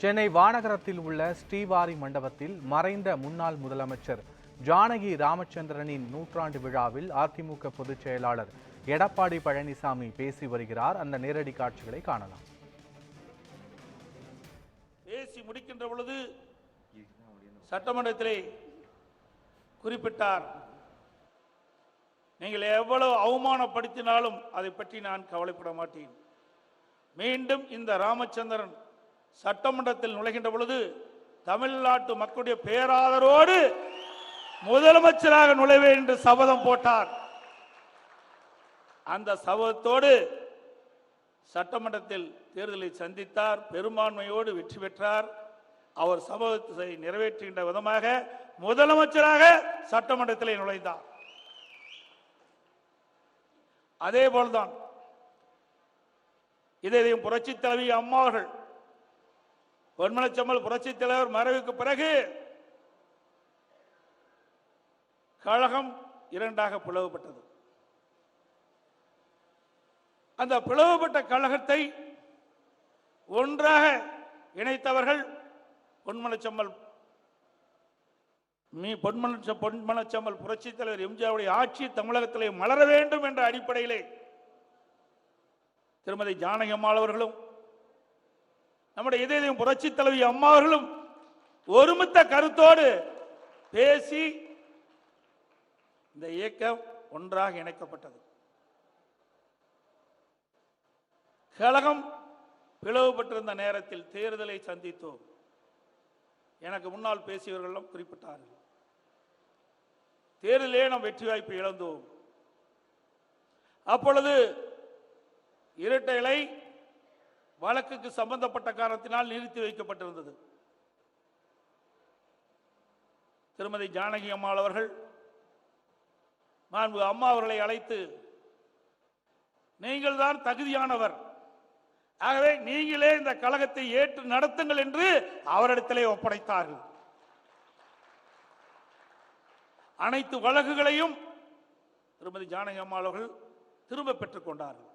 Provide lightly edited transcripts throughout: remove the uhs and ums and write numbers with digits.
சென்னை வானகரத்தில் உள்ள ஸ்ரீவாரி மண்டபத்தில் மறைந்த முன்னாள் முதலமைச்சர் ஜானகி ராமச்சந்திரனின் நூற்றாண்டு விழாவில் அதிமுக பொதுச் செயலாளர் எடப்பாடி பழனிசாமி பேசி வருகிறார். அந்த நேரடி காட்சிகளை காணலாம். பேசி முடிக்கின்ற பொழுது சட்டமன்றத்திலே குறிப்பிட்டார், நீங்கள் எவ்வளவு அவமானப்படுத்தினாலும் அதை பற்றி நான் கவலைப்பட மாட்டேன். மீண்டும் இந்த ராமச்சந்திரன் சட்டமன்றத்தில் நுழைகின்ற பொழுது தமிழ்நாட்டு மக்களுடைய பேராதரோடு முதலமைச்சராக நுழைவேன் என்று சபதம் போட்டார். அந்த சபதத்தோடு சட்டமன்றத்தில் தேர்தலை சந்தித்தார். பெரும்பான்மையோடு வெற்றி பெற்றார். அவர் சபதத்தை நிறைவேற்றுகின்ற விதமாக முதலமைச்சராக சட்டமன்றத்திலே நுழைந்தார். அதே போல்தான் இதையும் புரட்சி தலைவி அம்மா அவர்கள் பொன்மனச்செம்மல் புரட்சி தலைவர் மறைவுக்கு பிறகு கழகம் இரண்டாக பிளவுபட்டது. அந்த பிளவுபட்ட கழகத்தை ஒன்றாக இணைத்தவர்கள் பொன்மனச்செம்மல் புரட்சி தலைவர் எம்ஜிஆருடைய ஆட்சி தமிழகத்திலே மலர வேண்டும் என்ற அடிப்படையிலே திருமதி ஜானகி அம்மாள் அவர்களும் நம்முடைய இதயம் புரட்சி தலைவி அம்மா அவர்களும் ஒருமித்த கருத்தோடு பேசி இந்த இயக்கம் ஒன்றாக இணைக்கப்பட்டது. கழகம் பிளவுபட்டிருந்த நேரத்தில் தேர்தலை சந்தித்தோம். எனக்கு முன்னால் பேசியவர்களும் குறிப்பிட்டார்கள், தேர்தலே நாம் வெற்றி வாய்ப்பு இழந்தோம். அப்பொழுது இரட்டை இலை வழக்குக்கு சம்பந்தப்பட்ட காரணத்தினால் நிறுத்தி வைக்கப்பட்டிருந்தது. திருமதி ஜானகி அம்மாள் அவர்கள் மாண்பு அம்மா அவர்களை அழைத்து, நீங்கள் தான் தகுதியானவர், ஆகவே நீங்களே இந்த கழகத்தை ஏற்று நடத்துங்கள் என்று அவரிடத்திலே ஒப்படைத்தார்கள். அனைத்து வழக்குகளையும் திருமதி ஜானகி அம்மாள் அவர்கள் திரும்ப பெற்றுக் கொண்டார்கள்.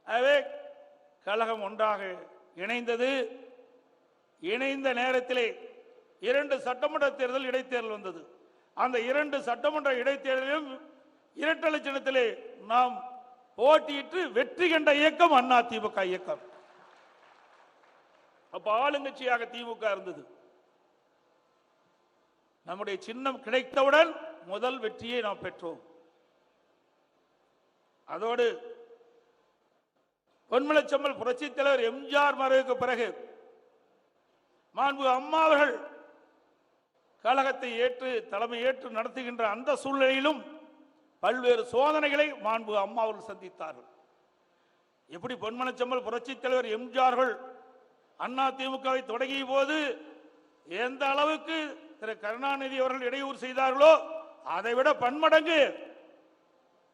ஆகவே கழகம் ஒன்றாக இணைந்தது. இணைந்த நேரத்திலே 2 சட்டமன்ற தேர்தல் இடைத்தேர்தல் வந்தது. அந்த 2 சட்டமன்ற இடைத்தேர்தலிலும் இரட்டை சின்னத்திலே நாம் போட்டியிட்டு வெற்றி கண்ட இயக்கம் அண்ணா திமுக இயக்கம். அப்ப ஆளுங்கட்சியாக திமுக இருந்தது. நம்முடைய சின்னம் கிடைத்தவுடன் முதல் வெற்றியை நாம் பெற்றோம். அதோடு பொன்மனச்செம்மல் புரட்சி தலைவர் எம்ஜிஆர் மறைவுக்கு பிறகு மாண்பு அம்மா அவர்கள் கழகத்தை ஏற்று தலைமை ஏற்று நடத்துகின்ற அந்த சூழ்நிலையிலும் பல்வேறு சோதனைகளை மாண்பு அம்மா அவர்கள் சந்தித்தார்கள். எப்படி பொன்மனச்செம்மல் புரட்சி தலைவர் எம்ஜிஆர்கள் அண்ணா திமுகவை தொடங்கிய போது எந்த அளவுக்கு திரு கருணாநிதி அவர்கள் இடையூறு செய்தார்களோ அதைவிட பன்மடங்கு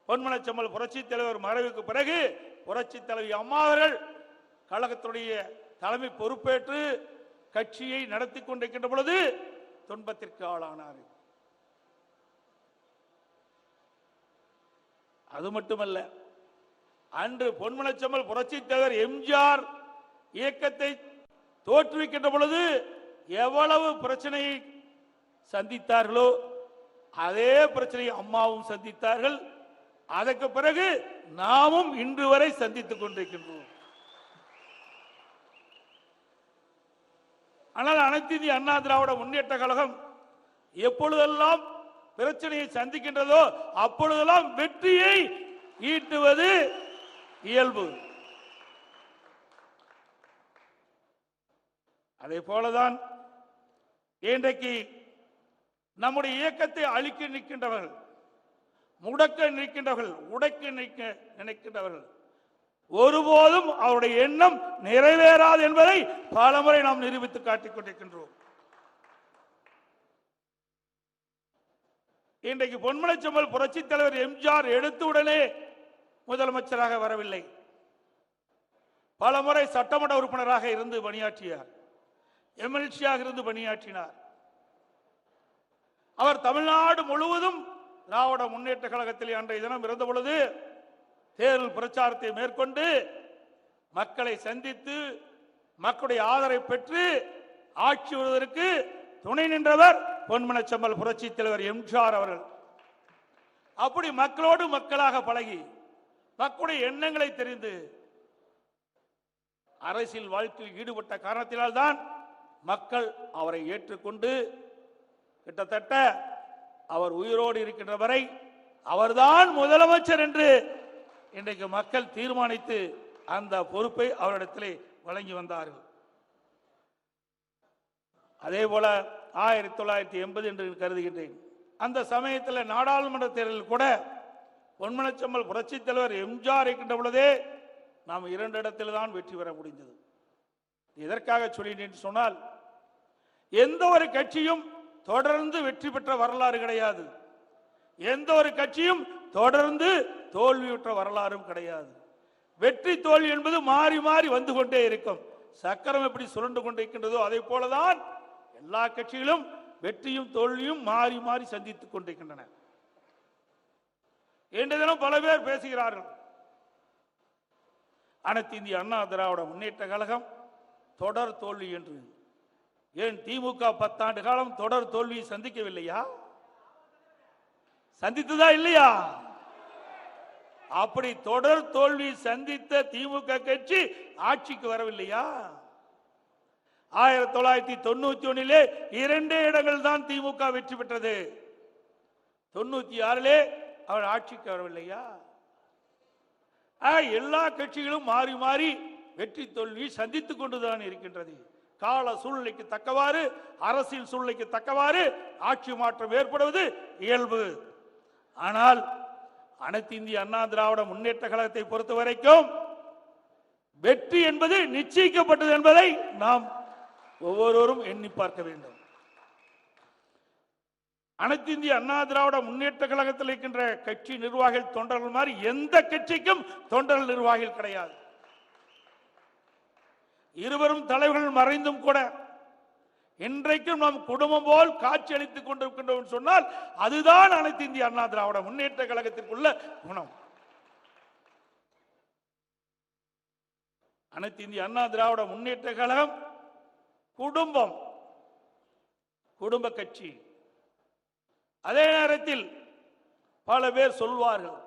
பொன்மனச்செம்மல் புரட்சி தலைவர் மறைவுக்கு பிறகு புரட்சி தலைவி அம்மா அவர்கள் கழகத்துடைய தலைமை பொறுப்பேற்று கட்சியை நடத்தி கொண்டிருக்கின்ற பொழுது துன்பத்திற்கு ஆளானார். அது மட்டுமல்ல, அன்று பொன்மனச்செம்மல் புரட்சி தலைவர் எம்ஜிஆர் இயக்கத்தை தோற்றுவிக்கின்ற பொழுது எவ்வளவு பிரச்சனையை சந்தித்தார்களோ அதே பிரச்சனையை அம்மாவும் சந்தித்தார்கள். அதற்கு பிறகு நாமும் இன்று வரை சந்தித்துக் கொண்டிருக்கின்றோம். ஆனால் அனைத்து இந்திய அண்ணா திராவிட முன்னேற்ற கழகம் எப்பொழுதெல்லாம் பிரச்சனையை சந்திக்கின்றதோ அப்பொழுதெல்லாம் வெற்றியை ஈட்டுவது இயல்பு. அதே போலதான் இன்றைக்கு நம்முடைய இயக்கத்தை அழிக்க நிற்கின்றவர்கள், முடக்க நிற்கின்றவர்கள், உடைக்க நினைக்கின்றவர்கள் ஒருபோதும் அவருடைய எண்ணம் நிறைவேறாது என்பதை பலமுறை நாம் நிரூபித்து காட்டிக் கொண்டிருக்கின்றோம். இன்றைக்கு பொன்மனச்செம்மல் புரட்சி தலைவர் எம்ஜிஆர் எடுத்தவுடனே முதலமைச்சராக வரவில்லை. பலமுறை சட்டமன்ற உறுப்பினராக இருந்து பணியாற்றினார், எம்எல்சியாக இருந்து பணியாற்றினார். அவர் தமிழ்நாடு முழுவதும் திராவிட முன்னேற்ற கழகத்தில் அன்றைய தினம் இருந்த பொழுது தேர்தல் பிரச்சாரத்தை மேற்கொண்டு மக்களை சந்தித்து மக்களுடைய ஆதரவை பெற்று ஆட்சி வருவதற்கு துணை நின்றவர் பொன்மனச்செம்மல் புரட்சி தலைவர் எம்ஜிஆர் அவர்கள். அப்படி மக்களோடு மக்களாக பழகி மக்களுடைய எண்ணங்களை தெரிந்து அரசியல் வாழ்க்கையில் ஈடுபட்ட காரணத்தினால் தான் மக்கள் அவரை ஏற்றுக்கொண்டு கிட்டத்தட்ட அவர் உயிரோடு இருக்கின்ற வரை அவர்தான் முதலமைச்சர் என்று இன்றைக்கு மக்கள் தீர்மானித்து அந்த பொறுப்பை அவரிடத்திலே வழங்கி வந்தார்கள். அதே போல 1980 என்று கருதுகின்றேன். அந்த சமயத்தில் நாடாளுமன்ற தேர்தலில் கூட பொன்மனச்செம்மல் புரட்சி தலைவர் எம்ஜிஆர் இருக்கின்ற பொழுதே நாம் 2 இடத்தில் தான் வெற்றி பெற முடிந்தது. எதற்காக சொல்லினேன் சொன்னால், எந்த ஒரு கட்சியும் தொடர்ந்து வெற்றி பெற்ற வரலாறு கிடையாது. எந்த ஒரு கட்சியும் தொடர்ந்து தோல்வியுற்ற வரலாறும் கிடையாது. வெற்றி தோல்வி என்பது மாறி மாறி வந்து கொண்டே இருக்கும். சக்கரம் எப்படி சுரண்டு கொண்டிருக்கின்றதோ அதே போலதான் எல்லா கட்சிகளும் வெற்றியும் தோல்வியும் மாறி மாறி சந்தித்துக் கொண்டிருக்கின்றன. இன்றைய தினம் பல பேர் பேசுகிறார்கள், அனைத்து இந்திய அண்ணா திராவிட முன்னேற்ற கழகம் தொடர் தோல்வி என்று. ஏன் திமுக 10 ஆண்டு காலம் தொடர் தோல்வியை சந்திக்கவில்லையா? சந்தித்ததா இல்லையா? அப்படி தொடர் தோல்வி சந்தித்த திமுக கட்சி ஆட்சிக்கு வரவில்லையா? 1991 2 இடங்கள் தான் திமுக வெற்றி பெற்றது. 96 அவர் ஆட்சிக்கு வரவில்லையா? எல்லா கட்சிகளும் மாறி மாறி வெற்றி தோல்வி சந்தித்துக் கொண்டுதான் இருக்கின்றது. கால சூழ்நிலைக்கு தக்கவாறு, அரசியல் சூழ்நிலைக்கு தக்கவாறு ஆட்சி மாற்றம் ஏற்படுவது இயல்பு. ஆனால் அனைத்து இந்திய அண்ணா திராவிட முன்னேற்ற கழகத்தை பொறுத்த வரைக்கும் வெற்றி என்பது நிச்சயிக்கப்பட்டது என்பதை நாம் ஒவ்வொருவரும் எண்ணி பார்க்க வேண்டும். அனைத்து இந்திய அண்ணா திராவிட முன்னேற்ற கழகத்தில் இருக்கின்ற கட்சி நிர்வாகிகள் தொண்டர்கள் மாதிரி எந்த கட்சிக்கும் தொண்டர்கள் நிர்வாகிகள் கிடையாது. இருவரும் தலைவர்கள் மறைந்தும் கூட இன்றைக்கும் நாம் குடும்பம் போல் காட்சி அளித்துக் கொண்டிருக்கின்றோம் சொன்னால் அதுதான் அனைத்து இந்திய அண்ணா திராவிட முன்னேற்ற கழகத்திற்குள்ள குணம். அனைத்து இந்திய அண்ணா திராவிட முன்னேற்ற கழகம் குடும்பம், குடும்ப கட்சி. அதே நேரத்தில் பல பேர் சொல்வார்கள்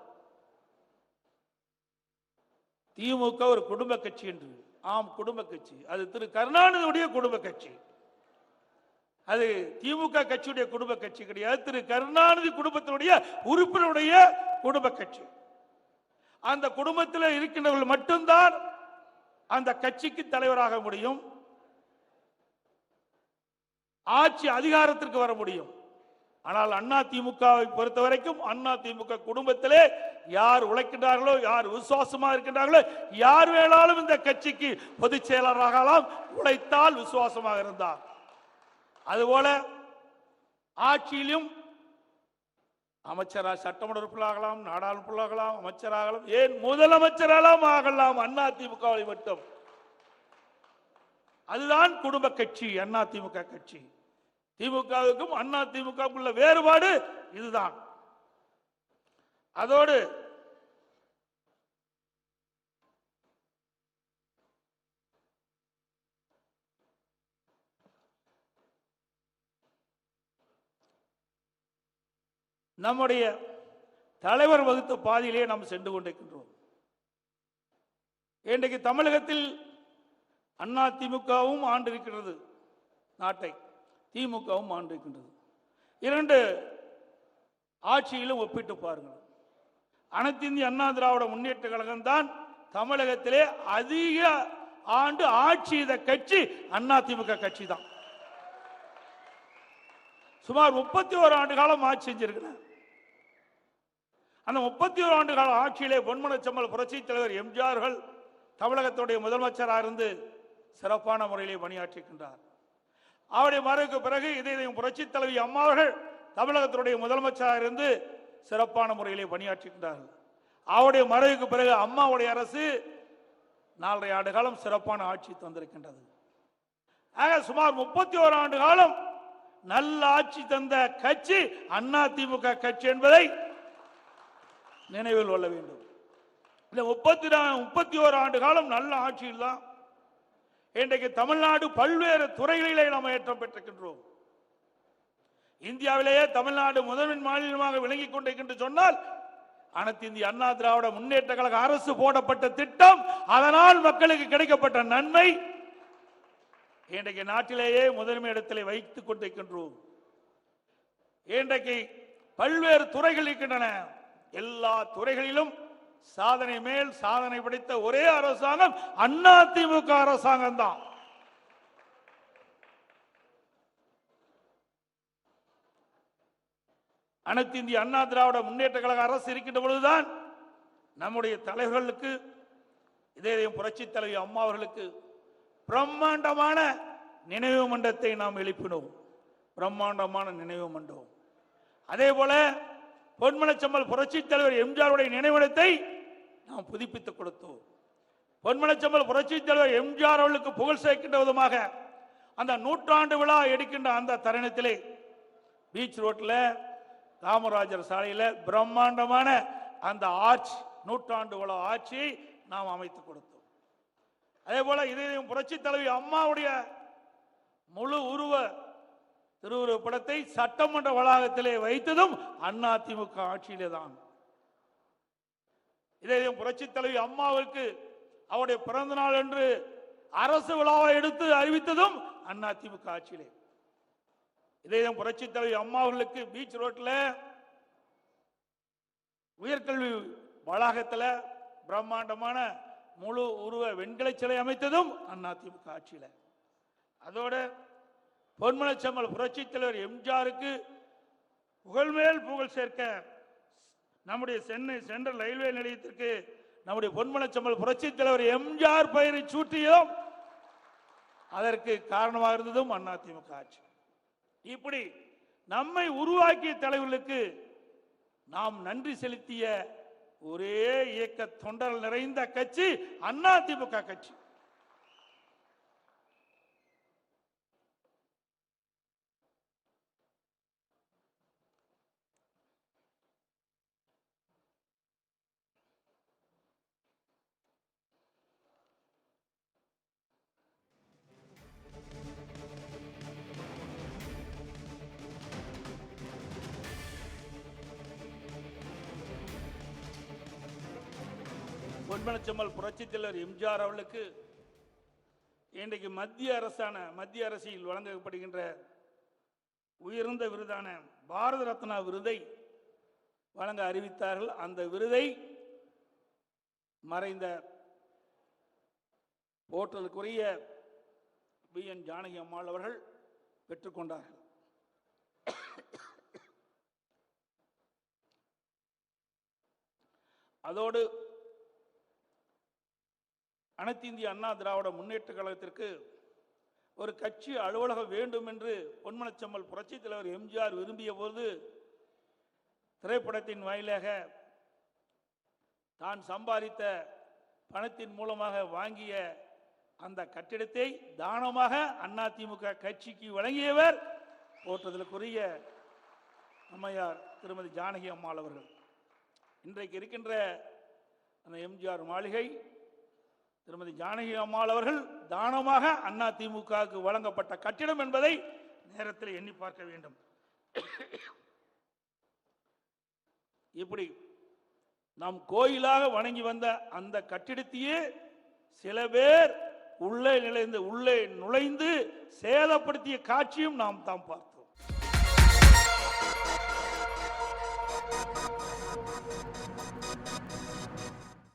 திமுக ஒரு குடும்ப கட்சி என்று. ஆம், குடும்ப கட்சி. அது திரு கருணாநிதியுடைய குடும்ப கட்சி. அது திமுக கட்சியுடைய குடும்ப கட்சி கிடையாது. திரு கருணாநிதி குடும்பத்தினுடைய உறுப்பினருடைய குடும்ப கட்சி. அந்த குடும்பத்தில் இருக்கின்றவர்கள் மட்டும்தான் அந்த கட்சிக்கு தலைவராக முடியும், ஆட்சி அதிகாரத்திற்கு வர முடியும். ஆனால் அண்ணா திமுகவை பொறுத்த வரைக்கும் அண்ணா திமுக குடும்பத்திலே யார் உழைக்கின்றார்களோ, யார் விசுவாசமாக இருக்கின்றார்களோ, யார் வேணாலும் இந்த கட்சிக்கு பொதுச் செயலராகலாம், உழைத்தால் விசுவாசமாக இருந்தார். அதுபோல ஆட்சியிலும் அமைச்சராக, சட்டமன்ற உறுப்பினராகலாம், நாடாளுமன்றமாகலாம், அமைச்சராகலாம், ஏன் முதலமைச்சராகலாம் ஆகலாம் அண்ணா திமுகவை மட்டும். அதுதான் குடும்ப கட்சி அண்ணா திமுக கட்சி. திமுகவுக்கும் அண்ணா திமுகவுக்கும் உள்ள வேறுபாடு இதுதான். அதோடு நம்முடைய தலைவர் வகுத்த பாதையிலே நாம் சென்று கொண்டிருக்கின்றோம். இன்றைக்கு தமிழகத்தில் அண்ணா திமுகவும் ஆண்டிருக்கிறது நாட்டை, திமுகவும் ஆண்டிருக்கின்றது. 2 ஆட்சியிலும் ஒப்பிட்டு பாருங்கள். அனைத்து இந்திய அண்ணா திராவிட முன்னேற்ற கழகம் தான் தமிழகத்திலே அதிக ஆண்டு ஆட்சி செய்த கட்சி அண்ணா திமுக கட்சி தான். சுமார் 31 ஆண்டு காலம் ஆட்சி செஞ்சிருக்கிறார். அந்த 31 ஆண்டு கால ஆட்சியிலே பொன்மனச்செம்மல் புரட்சி தலைவர் எம்ஜிஆர் தமிழகத்துடைய முதலமைச்சராக இருந்து சிறப்பான முறையிலே பணியாற்றுகின்றார். அவருடைய மறைவுக்கு பிறகு இதயம் புரட்சி தலைவி அம்மா அவர்கள் தமிழகத்தினுடைய முதலமைச்சராக இருந்து சிறப்பான முறையிலே பணியாற்றுகின்றார்கள். அவருடைய மறைவுக்கு பிறகு அம்மாவுடைய அரசு 4.5 ஆண்டு காலம் சிறப்பான ஆட்சி தந்திருக்கின்றது. ஆக சுமார் 31 ஆண்டு காலம் நல்ல ஆட்சி தந்த கட்சி அண்ணா திமுக கட்சி என்பதை நினைவில் கொள்ள வேண்டும். இந்த 31 ஆண்டு காலம் நல்ல ஆட்சியில் தான் இன்றைக்கு தமிழ்நாடு பல்வேறு துறைகளிலே நாம் ஏற்றம் பெற்றிருக்கின்றோம். இந்தியாவிலேயே தமிழ்நாடு முதன்மை மாநிலமாக விளங்கிக் கொண்டிருக்கின்ற சொன்னால் அனைத்து இந்திய அண்ணா திராவிட முன்னேற்ற கழக அரசு போடப்பட்ட திட்டம், அதனால் மக்களுக்கு கிடைக்கப்பட்ட நன்மை இன்றைக்கு நாட்டிலேயே முதன்மை இடத்திலே வைத்துக் கொண்டிருக்கின்றோம். இன்றைக்கு பல்வேறு துறைகள் இருக்கின்றன. எல்லா துறைகளிலும் சாதனை மேல் சாதனை படைத்த ஒரே அரசாங்கம் அதிமுக அரசாங்கம் தான். அனைத்து இந்திய அண்ணா திராவிட முன்னேற்ற கழக அரசு இருக்கின்ற பொழுதுதான் நம்முடைய தலைவர்களுக்கு, இதயம் புரட்சி தலைவி அம்மா அவர்களுக்கு பிரம்மாண்டமான நினைவு மண்டபத்தை நாம் எழுப்பினோம். பிரம்மாண்டமான நினைவு மண்டபம். அதே போல பொன்மனச்செம்மல் புரட்சி தலைவர் எம்ஜிஆருடைய நினைவிடத்தை நாம் புதுப்பித்துக் கொடுத்தோம். பொன்மனச்செம்மல் புரட்சி தலைவர் எம்ஜிஆர் அவர்களுக்கு புகழ் சேர்க்கின்ற விதமாக அந்த 100ஆண்டு விழா எடுக்கின்ற அந்த தருணத்திலே பீச் ரோட்ல காமராஜர் சாலையில பிரம்மாண்டமான அந்த ஆட்சி, 100ஆண்டு விழா ஆட்சியை நாம் அமைத்துக் கொடுத்தோம். அதே போல இதயம் புரட்சி தலைவி அம்மாவுடைய முழு உருவ திருவுருவ படத்தை சட்டமன்ற வளாகத்திலே வைத்ததும் அதிமுக ஆட்சியிலே தான். இதயம் புரட்சி தலைவி அம்மாவுக்கு அவருடைய பிறந்த நாள் என்று அரசு விழாவை எடுத்து அறிவித்ததும் அதிமுக ஆட்சியிலே. இதயம் புரட்சி தலைவி அம்மாவுக்கு பீச் ரோட்ல உயர்கல்வி வளாகத்தில் பிரம்மாண்டமான முழு உருவ வெண்கல சிலை அமைத்ததும் அதிமுக ஆட்சியில. அதோட பொன்மனச்செம்மல் புரட்சி தலைவர் எம்ஜிஆருக்கு புகழ் மேல் புகழ் சேர்க்க நம்முடைய சென்னை சென்ட்ரல் ரயில்வே நிலையத்திற்கு நம்முடைய பொன்மனச்செம்மல் புரட்சி தலைவர் எம்ஜிஆர் பெயரை சூட்டியதும் அதற்கு காரணமாக இருந்ததும் அதிமுக ஆட்சி. இப்படி நம்மை உருவாக்கிய தலைவர்களுக்கு நாம் நன்றி செலுத்திய ஒரே இயக்க தொண்டர்கள் நிறைந்த கட்சி அதிமுக கட்சி. பொன்மனச்செம்மல் புரட்சி தலைவர் எம்ஜிஆர் அவர்களுக்கு இன்றைக்கு மத்திய அரசில் வழங்கப்படுகின்ற உயர்ந்த விருதான பாரத ரத்னா விருதை வழங்க அறிவித்தார்கள். அந்த விருதை மறைந்த போற்றலுக்குரிய BN ஜானகி அம்மாள் அவர்கள் பெற்றுக்கொண்டார்கள். அதோடு அனைத்து இந்திய அண்ணா திராவிட முன்னேற்ற கழகத்திற்கு ஒரு கட்சி அலுவலகம் வேண்டும் என்று பொன்மனச்செம்மல் புரட்சி தலைவர் எம்ஜிஆர் விரும்பிய போது திரைப்படத்தின் வாயிலாக தான் சம்பாதித்த பணத்தின் மூலமாக வாங்கிய அந்த கட்டிடத்தை தானமாக அதிமுக கட்சிக்கு வழங்கியவர் போற்றுதலுக்குரிய அம்மையார் திருமதி ஜானகி அம்மாள் அவர்கள். இன்றைக்கு இருக்கின்ற அந்த எம்ஜிஆர் மாளிகை திருமதி ஜானகி அம்மாள் அவர்கள் தானமாக அதிமுகவுக்கு வழங்கப்பட்ட கட்டிடம் என்பதை நேரத்தில் எண்ணி பார்க்க வேண்டும். இப்படி நாம் கோயிலாக வணங்கி வந்த அந்த கட்டிடத்தையே சில பேர் உள்ளே நுழைந்து சேதப்படுத்திய காட்சியும் நாம் தான் பார்த்தோம்.